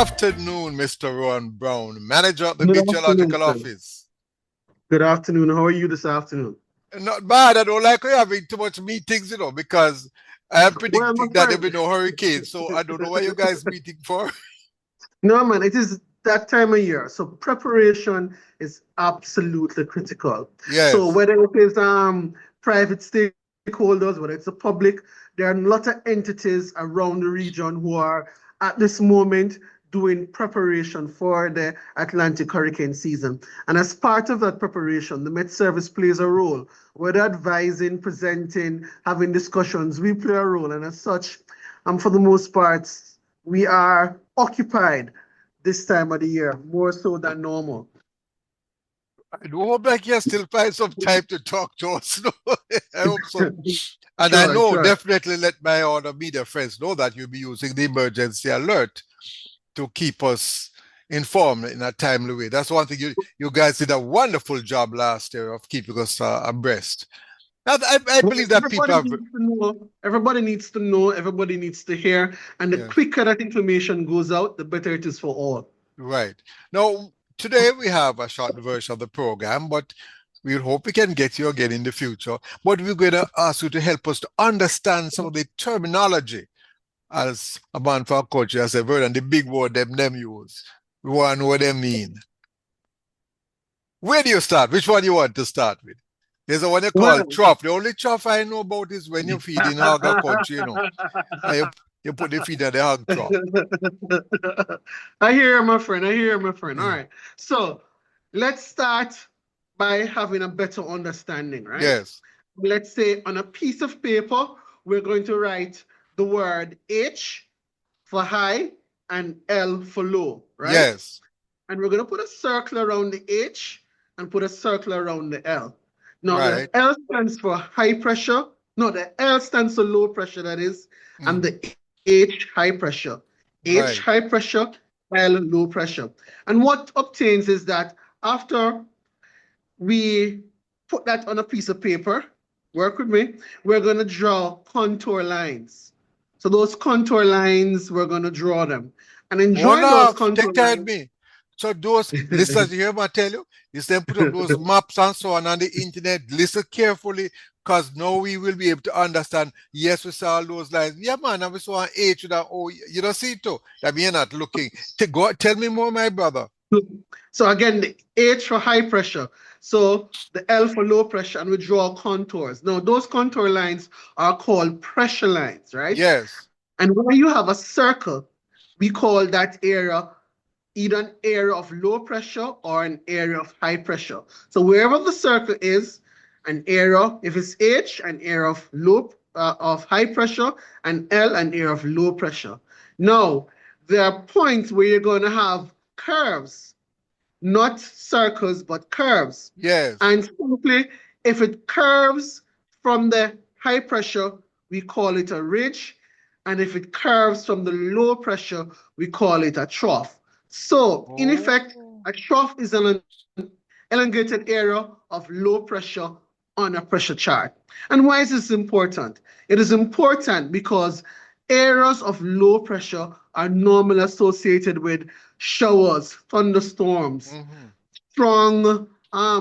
afternoon, Mr. Rohan Brown, manager at the Good afternoon, Meteorological sir. Office. Good afternoon. How are you this afternoon? Not bad. I don't like having too much meetings, because I am Well, my predicting that there will friend. be no hurricane. So I don't know what you guys meeting for. No, man, it is that time of year. So preparation is absolutely critical. So Yes, whether it is private stakeholders, whether it's the public, there are a lot of entities around the region who are at this moment doing preparation for the Atlantic hurricane season. And as part of that preparation, the Met Service plays a role, whether advising, presenting, having discussions, we play a role. And as such, for the most part, we are occupied this time of the year, more so than normal. I do hope that you still find some time to talk to us. I hope so. And I Sure, know sure. definitely let my other media friends know that you'll be using the emergency alert to keep us informed in a timely way. That's one thing you guys did a wonderful job last year of keeping us abreast. I Well, believe that people everybody have, needs to know, everybody needs to know, everybody needs to hear. And the yes, quicker that information goes out, the better it is for all. right. Now, today we have a short version of the program, but we hope we can get you again in the future. But we're going to ask you to help us to understand some of the terminology as a man for our culture, as a word, and the big word them use. We want to know what they mean. Where do you start? Which one you want to start with? There's the one you call Well, trough. The only trough I know about is when you feed in hog country, and you put the feed in the hog trough. I hear you, my friend. I hear you, my friend. All Mm. right. So let's start by having a better understanding, right? Yes, Let's say on a piece of paper, we're going to write the word H for high and L for low, right? yes, And we're going to put a circle around the H and put a circle around the L. Now, the right, L stands for high pressure. No, the L stands for low pressure, that is, and mm, the H high pressure. H right. high pressure, L low pressure. And what obtains is that after we put that on a piece of paper, work with me, we're going to draw contour lines. So those contour lines, we're going to draw them. And in Hold drawing those off, contour take care of lines, me. So those listeners, you hear what I tell you? Is them put up those maps and so on the internet. Listen carefully, because now we will be able to understand. Yes, we saw all those lines. Yeah, man, and we saw an H with an O. You don't see it too. That mean you're not looking. Tell me more, my brother. so again, the H for high pressure. So the L for low pressure, and we draw contours. Now, those contour lines are called pressure lines, right? Yes. And when you have a circle, we call that area either an area of low pressure or an area of high pressure. So wherever the circle is, an area, if it's H, an area of of high pressure, and L, an area of low pressure. Now, there are points where you're going to have curves, not circles, but curves. Yes. And simply, if it curves from the high pressure, we call it a ridge. And if it curves from the low pressure, we call it a trough. So, in effect, Oh. a trough is an elongated area of low pressure on a pressure chart. And why is this important? It is important because areas of low pressure are normally associated with showers, thunderstorms, Mm-hmm. strong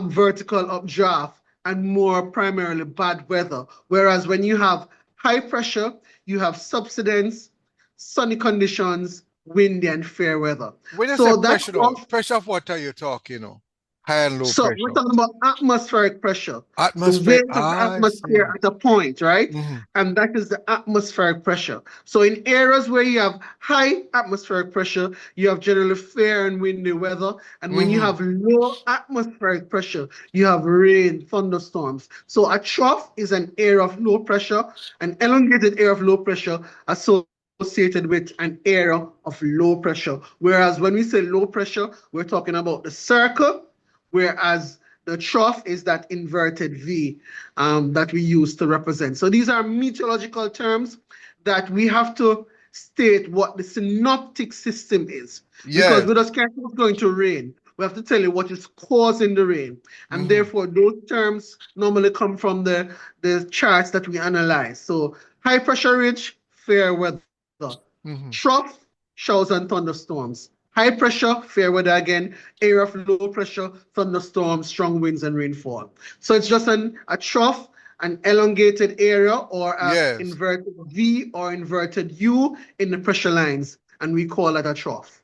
vertical updraft, and more primarily bad weather. Whereas when you have high pressure, you have subsidence, sunny conditions, windy and fair weather. When you say So that pressure, though, trough, pressure of what are you talking, High and low so we're pressure. talking about atmospheric pressure, the Atmosphere. weight of the I see. atmosphere at a point, right? Mm-hmm. And that is the atmospheric pressure. So in areas where you have high atmospheric pressure, you have generally fair and windy weather. And when you Mm-hmm. have low atmospheric pressure, you have rain, thunderstorms. So a trough is an area of low pressure, an elongated area of low pressure associated with an area of low pressure. Whereas when we say low pressure, we're talking about the circle, whereas the trough is that inverted V that we use to represent. So these are meteorological terms that we have to state what the synoptic system is, because Yes. we just can't say it's going to rain. We have to tell you what is causing the rain. And Mm-hmm. therefore, those terms normally come from the charts that we analyze. So high pressure ridge, fair weather. Mm-hmm. Trough, showers and thunderstorms. High pressure, fair weather again. Area of low pressure, thunderstorms, strong winds, and rainfall. So it's just a trough, an elongated area, or a Yes. inverted V or inverted U in the pressure lines, and we call it a trough.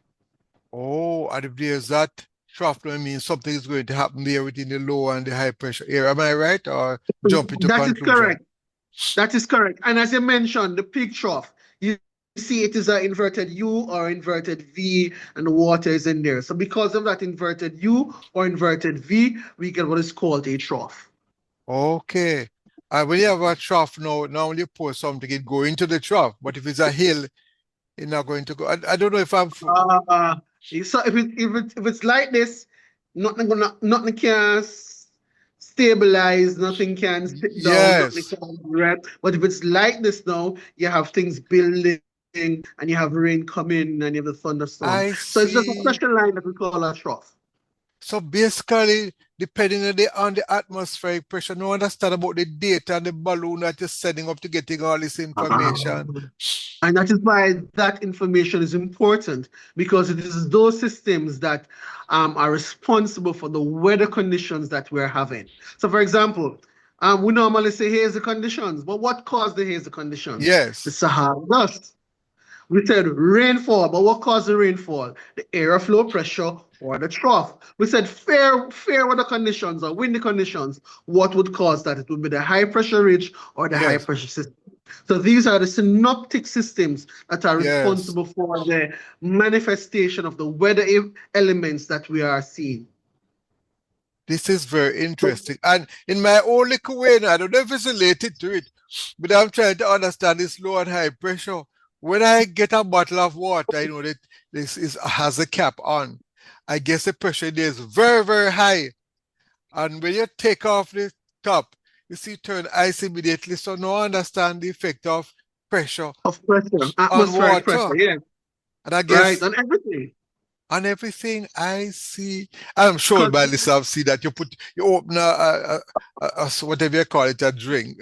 Oh, and if there's that trough, I mean something is going to happen there within the low and the high pressure area. Am I right? Or jump into That is conclusion? correct. That is correct. And as you mentioned, the peak trough, you see it is an inverted U or inverted V, and the water is in there. So because of that inverted U or inverted V, we get what is called a trough. Okay. When you have a trough now, normally you pour something, it go into the trough. But if it's a hill, it's not going to go. I don't know if I'm. Uh, so if it's like this, nothing can stabilize, nothing can sit down, nothing Yes, can rest. But if it's like this now, you have things building and you have rain coming and you have the thunderstorm. I So it's just a see. pressure line that we call a trough. So basically, depending on the atmospheric pressure, no understand about the data and the balloon that you're setting up to getting all this information. And that is why that information is important, because it is those systems that are responsible for the weather conditions that we're having. So, for example, we normally say hazy conditions, but what caused the hazy conditions? The Yes, Sahara dust. We said rainfall, but what caused the rainfall? The area flow pressure or the trough. We said fair weather conditions or windy conditions. What would cause that? It would be the high pressure ridge or the high yes, pressure system. So these are the synoptic systems that are yes. responsible for the manifestation of the weather elements that we are seeing. This is very interesting. And in my own little way, I don't know if it's related to it, but I'm trying to understand this low and high pressure. When I get a bottle of water, I know that this has a cap on. I guess the pressure there is very, very high. And when you take off the top, you see it turn ice immediately. So now I understand the effect of pressure Of pressure, on atmospheric pressure, water. yeah, And I right, guess on everything. on everything I see, I'm sure 'Cause by listeners see that you open whatever you call it, a drink,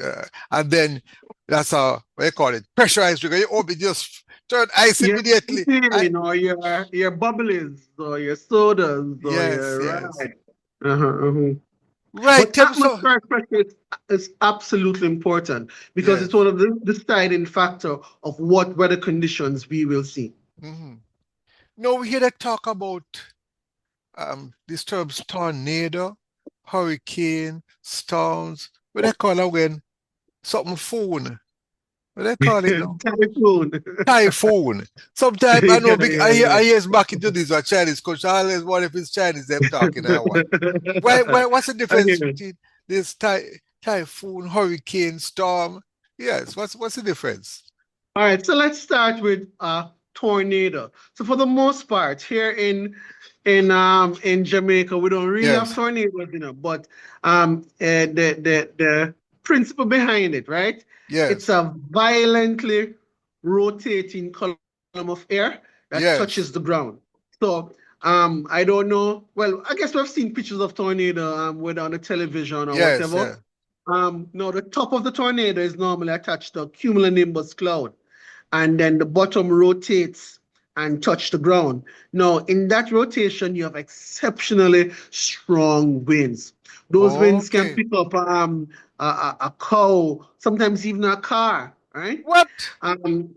and then that's a what you call it, pressurized drink. You open it, just turn ice your immediately. champagne or your bubblies or your sodas or Yes, your yes. right. Uh-huh. Right, But Tim. So, atmospheric pressure is absolutely important because it's yes. one of the deciding factor of what weather conditions we will see. Mm-hmm. Now we hear that talk about these terms tornado, hurricane, storms. What they call it when something phone. What they call it now? Typhoon. Typhoon. Sometimes I know Yeah, big yeah, I yeah. hear back into this or Chinese because I always wonder if it's Chinese them talking or what. What's the I difference hear it. between this typhoon, hurricane, storm? Yes, what's the difference? All right, so let's start with tornado. So for the most part, here in Jamaica, we don't really have Yes, tornadoes, but the principle behind it, right? It's yes, a violently rotating column of air that touches yes, the ground. So I don't know. Well, I guess we've seen pictures of tornado whether on the television or yes, whatever. yeah, No, the top of the tornado is normally attached to a cumulonimbus cloud, and then the bottom rotates and touch the ground. Now, in that rotation, you have exceptionally strong winds. Those winds can okay. pick up a cow, sometimes even a car, right? What?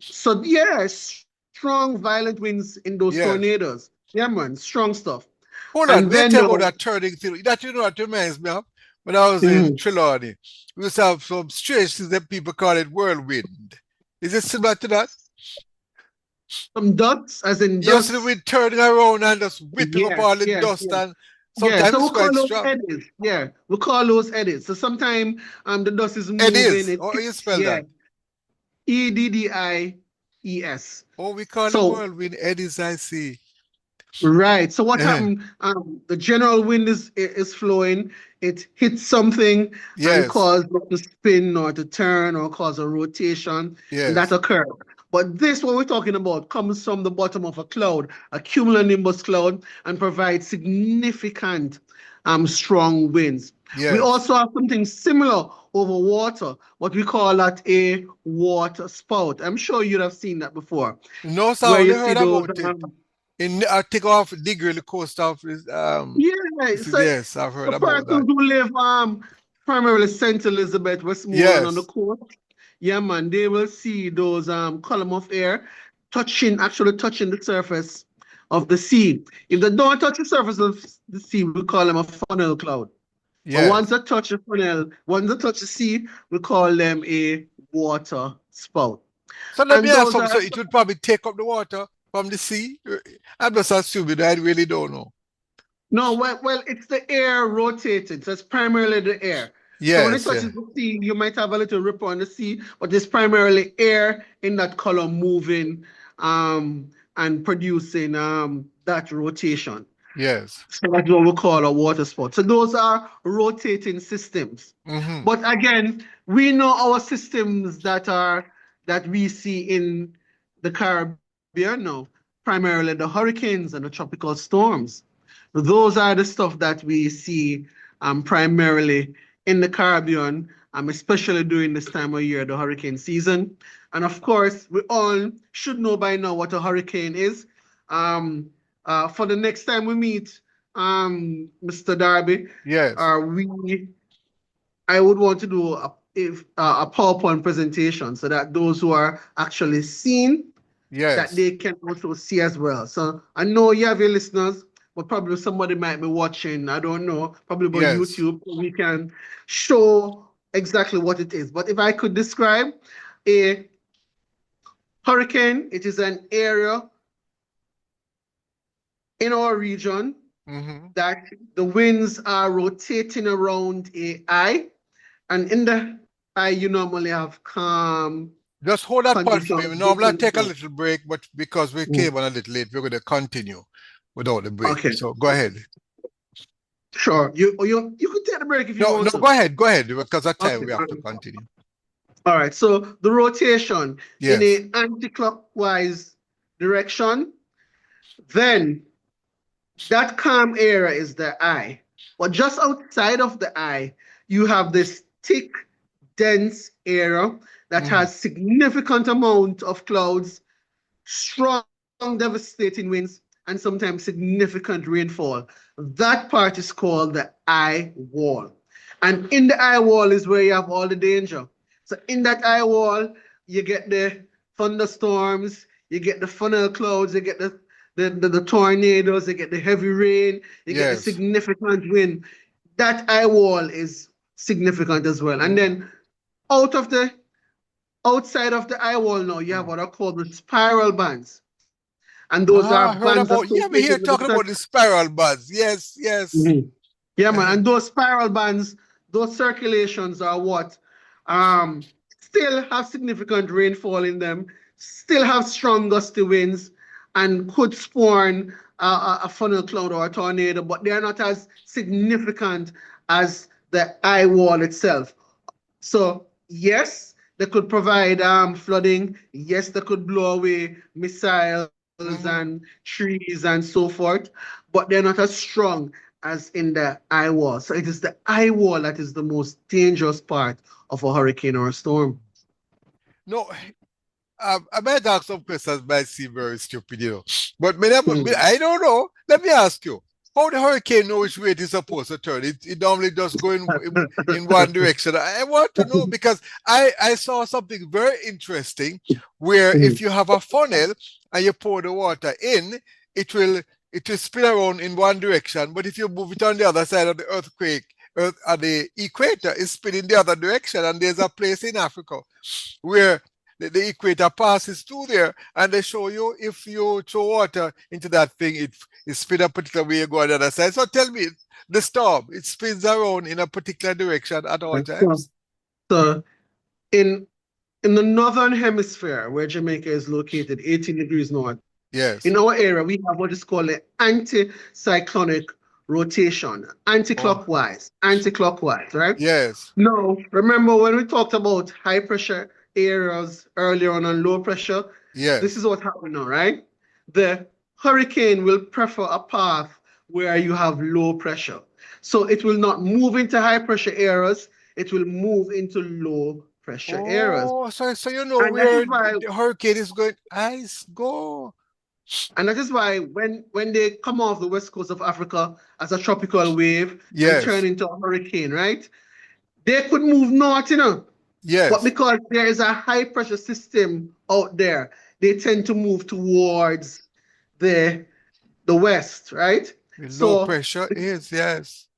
So yes, strong, violent winds in those Yes. tornadoes. Yeah, man, strong stuff. Hold on, And wait then tell me about no, that turning thing. That what reminds me of when I was in mhm, Trelawney. We used to have some strange things that people call it whirlwind. Is it similar to that? some ducks, as in You see the dust. wind turning around and just whipping up Yes, all the yes, dust, yes. and Yeah, sometimes so it's we call quite those strong. eddies. Yeah, we call those eddies. So sometimes the dust is It moving, is. it How you tips, spell yeah, that? EDDIES. Oh, we call the So whirlwind eddies, I see. right. So what Uh-huh. happened? The general wind is flowing. It hits something and Yes, cause it to spin or to turn or cause a rotation, and that yes, occurs. But this, what we're talking about, comes from the bottom of a cloud, a cumulonimbus cloud, and provides significant strong winds. We yes. also have something similar over water, what we call that a water spout. I'm sure you'd have seen that before, No, sir, I where only you see heard those about it. In I take off degree the coast of Yeah, so yes, I've heard the about persons that. who live primarily St. Elizabeth, Westmoreland on the Yes, coast, yeah man, they will see those column of air actually touching the surface of the sea. If they don't touch the surface of the sea, we call them a funnel cloud. But once yes. they touch the funnel, once they touch the sea, we call them a water spout. So let me And ask those something. are So it would probably take up the water from the sea. I'm just assuming. I really don't know. No, well, it's the air rotating, so it's primarily the air. So when it Yes, yeah, touches the sea, you might have a little ripple on the sea, but it's primarily air in that column moving and producing that rotation. yes. So that's what we call a water spout. So those are rotating systems. Mm-hmm. But again, we know our systems that we see in the Caribbean now, primarily the hurricanes and the tropical storms. Those are the stuff that we see primarily in the Caribbean, especially during this time of year, the hurricane season. And of course, we all should know by now what a hurricane is. Um, for the next time we meet, Mr. Darby, Yes, we I would want to do a PowerPoint presentation so that those who are actually seeing that yes, they can also see as well. So I know you have your listeners, but probably somebody might be watching. I don't know, probably about yes. YouTube. We can show exactly what it is. But if I could describe a hurricane, it is an area in our region Mm-hmm. that the winds are rotating around a eye, and in the eye you normally have calm Just hold that part for me. We conditions, good normally take a conditions. little break, but because we Mm. came on a little late, we're going to continue without the break. Okay, So go ahead. sure. You could take a break if you No, want no, to. go ahead, because of time Okay. we have to continue. All right. So the rotation in Yes, a anti-clockwise direction, then that calm area is the eye. But just outside of the eye, you have this thick, dense area that mm-hmm. has significant amount of clouds, strong devastating winds, and sometimes significant rainfall. That part is called the eye wall. And in the eye wall is where you have all the danger. So in that eye wall, you get the thunderstorms, you get the funnel clouds, you get the tornadoes, you get the heavy rain, you get the Yes. significant wind. That eye wall is significant as well. And Mm-hmm. then out of the outside of the eye wall now, you have what are called the spiral bands. And those are Ah, I bands heard about, yeah, associated we with hear the talking about the spiral buzz. Yes, yes. Mhm. Yeah, man. Uh-huh. And those spiral bands, those circulations are what um, still have significant rainfall in them, still have strong gusty winds, and could spawn a funnel cloud or a tornado, but they're not as significant as the eye wall itself. So yes, they could provide flooding. Yes, they could blow away missiles and Mm-hmm. trees and so forth, but they're not as strong as in the eye wall. So it is the eye wall that is the most dangerous part of a hurricane or a storm. No, I might ask some questions might seem very stupid, But I don't know. Let me ask you. How the hurricane know which way it is supposed to turn? It normally just go in one direction. I want to know because I saw something very interesting where if you have a funnel and you pour the water in, it will it will spin around in one direction. But if you move it on the other side of the earth at the equator, it's spinning the other direction. And there's a place in Africa where the equator passes through there, and they show you if you throw water into that thing, it spins a particular way, you go on the other side. So tell me, the storm, it spins around in a particular direction at all So, times? so in in the northern hemisphere, where Jamaica is located, 18 degrees north, Yes. in our area, we have what is called an anticyclonic rotation, Oh, anti-clockwise, right? yes. Now, remember when we talked about high pressure areas earlier on and low pressure, this Yes. is what happened now, right? The hurricane will prefer a path where you have low pressure. So it will not move into high pressure areas, it will move into low pressure areas. Oh, so you know And that is where why the hurricane is going. Ice go. And that is why when they come off the west coast of Africa as a tropical wave and turn Yes. into a hurricane, right? They could move north, but Yes. because there is a high pressure system out there, they tend to move towards the the west, right? The low So pressure is, yes.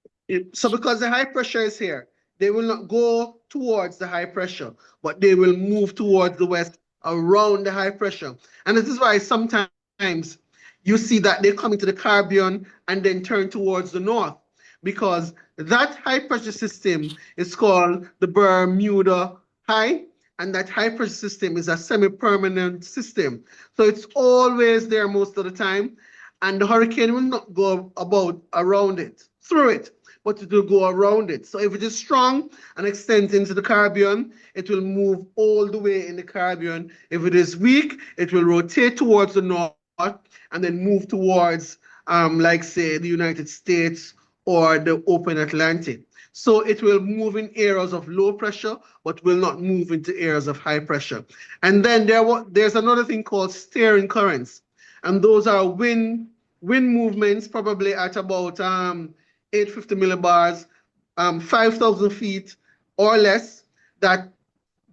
so because the high pressure is here, they will not go towards the high pressure, but they will move towards the west around the high pressure. And this is why sometimes you see that they come into the Caribbean and then turn towards the north, because that high pressure system is called the Bermuda High, and that high pressure system is a semi-permanent system. So it's always there most of the time, and the hurricane will not go about around it, through it, but it will go around it. So if it is strong and extends into the Caribbean, it will move all the way in the Caribbean. If it is weak, it will rotate towards the north and then move towards, like say, the United States or the open Atlantic. So it will move in areas of low pressure, but will not move into areas of high pressure. And then there's another thing called steering currents, and those are wind movements, probably at about 850 millibars, 5,000 feet or less, that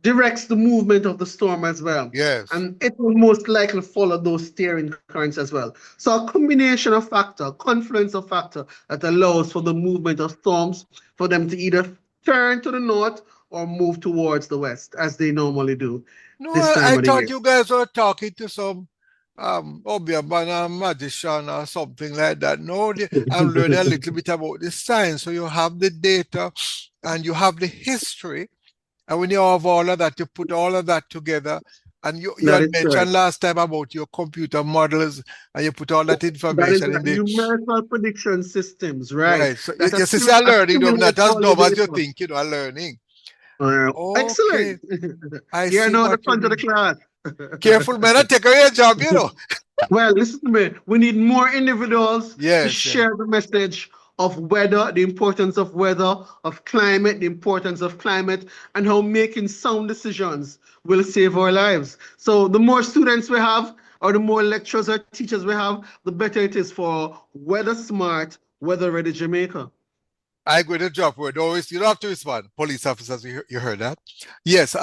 directs the movement of the storm as well. Yes. And it will most likely follow those steering currents as well. So a combination of factor, confluence of factor that allows for the movement of storms for them to either turn to the north or move towards the west, as they normally do No, this time I of the thought year. you guys were talking to some Obiaban magician or something like that. No, I'm learning a little bit about the science. So you have the data and you have the history. And when you have all of that, you put all of that together. And you That had is correct. mentioned last time about your computer models and you put all that That is information in the numerical prediction systems, right? right. So That your sister are learning, though, not accumulate as all the dumb as you data. think, are learning. Excellent. Okay, I You're see now the what you front of the mean. class. Careful, man, I take away your job. Well, listen to me. We need more individuals to Yes, yes. share the message of weather, the importance of weather, of climate, the importance of climate, and how making sound decisions will save our lives. So the more students we have, or the more lecturers or teachers we have, the better it is for weather smart, weather ready Jamaica. I going to drop word. Always, you don't have to respond. Police officers, you heard that? Yes.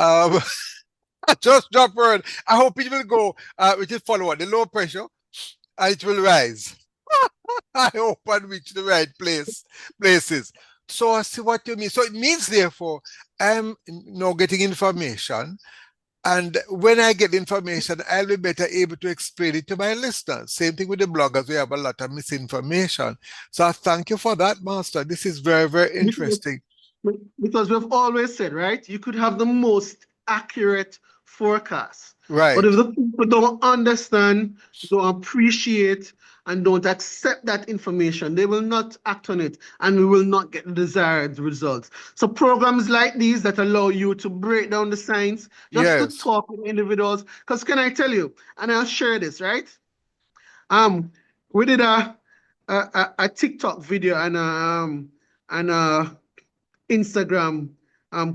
Just drop word. I hope it will go. We just follow what the low pressure, and it will rise. I hope and reach the right places. So I see what you mean. So it means, therefore, I'm now getting information. And when I get information, I'll be better able to explain it to my listeners. Same thing with the bloggers. We have a lot of misinformation. So I thank you for that, Master. This is very, very Because interesting. because we've always said, right, you could have the most accurate forecast. But if Right. the people don't understand, don't appreciate, and don't accept that information, they will not act on it and we will not get the desired results. So programs like these that allow you to break down the science, just to Yes. talk with individuals, because can I tell you, and I'll share this, right? Um, we did a TikTok video and Instagram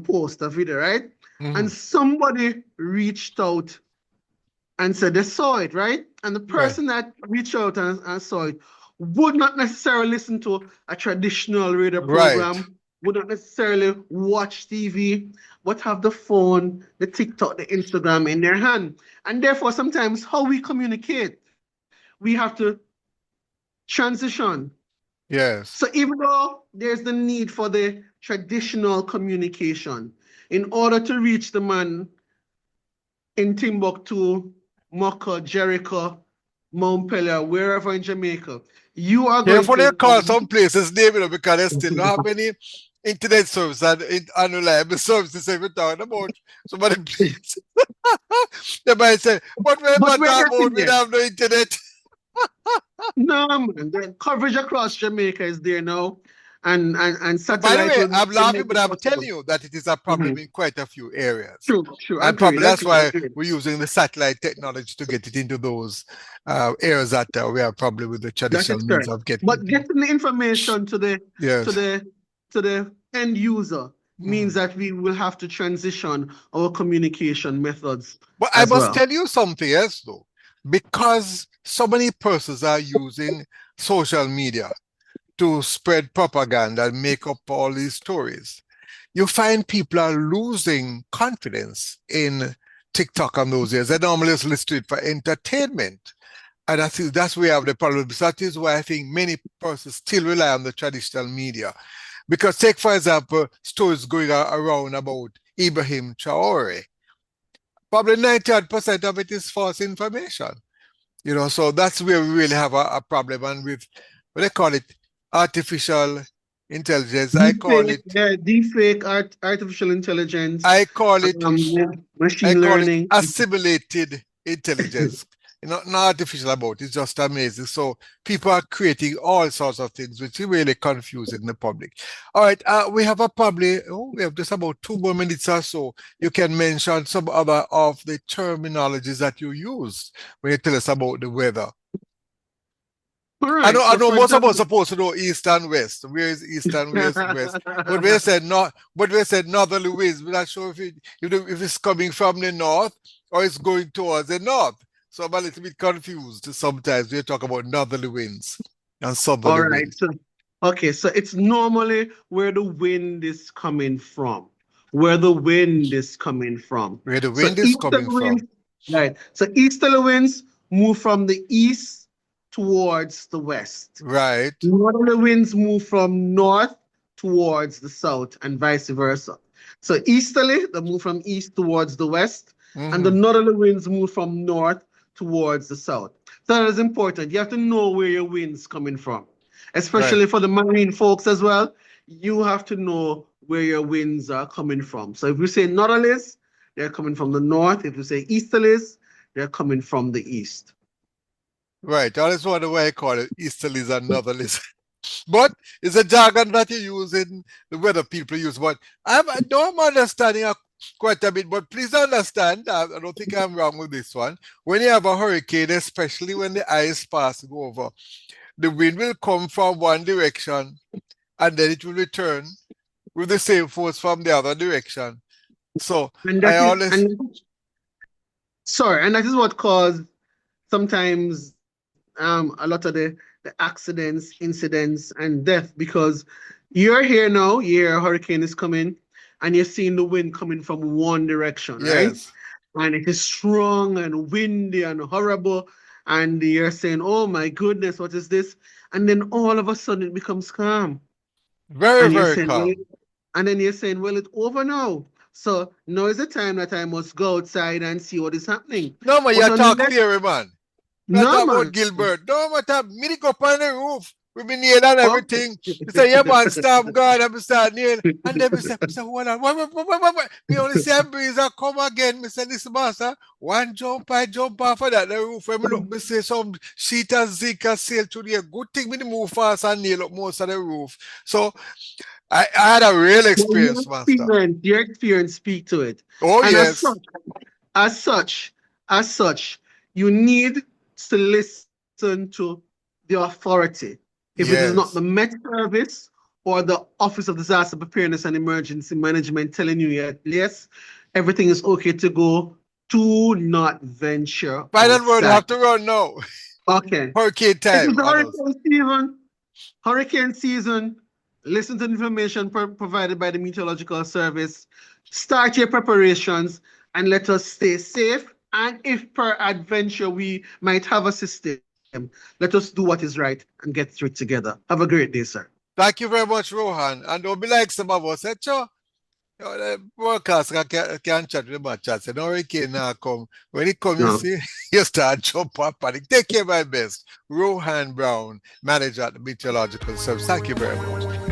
post, a video, right? And Mhm. somebody reached out and said they saw it, right? And the Right. person that reached out and saw it would not necessarily listen to a traditional radio Right. program, would not necessarily watch TV, but have the phone, the TikTok, the Instagram in their hand. And therefore, sometimes how we communicate, we have to transition. So Yes. even though there's the need for the traditional communication, in order to reach the man in Timbuktu, Mocha, Jericho, Mount Pelion, wherever in Jamaica, you are going Careful they to call some places name, because they still don't have any internet service and unreliable services every talking about somebody please. They might say, what we but we're matter getting about we there. don't have no internet? No, man, the coverage across Jamaica is there now, and By the satellite way, will I'm laughing, make but it I'm telling possible. you that it is a problem Mhm. in quite a few areas. True, true, And agreed, probably that's agreed, why agreed. we're using the satellite technology to get it into those areas that we are probably with the That traditional is means correct. of getting But it in. getting the information to Yes. the to the end user means Mhm. that we will have to transition our communication methods But I as must well. tell you something else, though. because so many persons are using social media to spread propaganda and make up all these stories, you find people are losing confidence in TikTok and those years. They normally just listen to it for entertainment. And I think that's where we have the problem. So that is why I think many persons still rely on the traditional media. Because take, for example, stories going around about Ibrahim Traore. Probably 98% of it is false information. So that's where we really have a problem. And with what they call it, artificial intelligence, Artificial intelligence, I call it I machine call it learning. assimilated intelligence. Not artificial about it, it's just amazing. So people are creating all sorts of things, which is really confusing the public. All right, we have we have just about 2 more minutes or so. You can mention some other of the terminologies that you use when you tell us about the weather. All I right. know, I So know for most of us example, supposed to know east and west. Where is east and where is west? But we said not. But we said northerly winds. We're not sure if it's coming from the north or it's going towards the north. So I'm a little bit confused sometimes. We talk about northerly winds and southerly all right. winds. So it's normally where the wind is coming from. Where the wind is coming from. Where the So wind is easterly coming winds, from. right. So easterly winds move from the east towards the west. Right. Northerly winds move from north towards the south and vice versa. So easterly, they move from east towards the west, and the Mm-hmm. northerly winds move from north towards the south. So that is important. You have to know where your wind's coming from, Right. especially for the marine folks as well. You have to know where your winds are coming from. So if we say northerlies, they're coming from the north. If we say easterlies, they're coming from the east. Right. I always wonder why I call it easterlies and northerlies. But it's a jargon that you use in the weather people use. But I know I'm understanding quite a bit, but please understand, I don't think I'm wrong with this one. When you have a hurricane, especially when the ice passes over, the wind will come from one direction and then it will return with the same force from the other direction. So And I that is always, and sorry, and that is what caused sometimes a lot of the accidents, incidents, and death because you're here now, your hurricane is coming, and you're seeing the wind coming from one direction, right? yes, And it is strong and windy and horrible, and you're saying, "Oh my goodness, what is this?" And then all of a sudden it becomes calm, very, and you're very saying, "Well," calm. and then you're saying, "Well, it's over now." So now is the time that I must go outside and see what is happening. No, man, you But talk unless, theory, man. You no talk about man, Gilbert. No matter, me go up on the roof. We been nailed and oh. everything. He say, yeah, man, storm God, I'm start nail. And then we say, hold on. What? Me only see a breeze and come again. Me say, listen, master, one jump, I jump off of that the roof. When me look, me say some sheet and zinc and sail through there. Good thing me dey move fast and nail up most of the roof. So I had a real Well, experience, master. your experience speak to it. Oh, And yes. as such, as such, you need to listen to the authority. If it is not the Yes. Met Service or the Office of Disaster Preparedness and Emergency Management telling you yes, everything is okay to go, do not venture Final word, I outside. have to run now. Okay. Hurricane It is time, the others. hurricane season. Hurricane season. Listen to the information provided by the Meteorological Service. Start your preparations and let us stay safe. And if per adventure we might have a system, let us do what is right and get through it together. Have a great day, sir. Thank you very much, Rohan. And don't be like some of us. Sure, the broadcast can chat with my chat. Say, no hurricane now come. When it come, you No. see, you start jump up panic. Take care, my best. Rohan Brown, manager at the Meteorological Service. Thank you very much.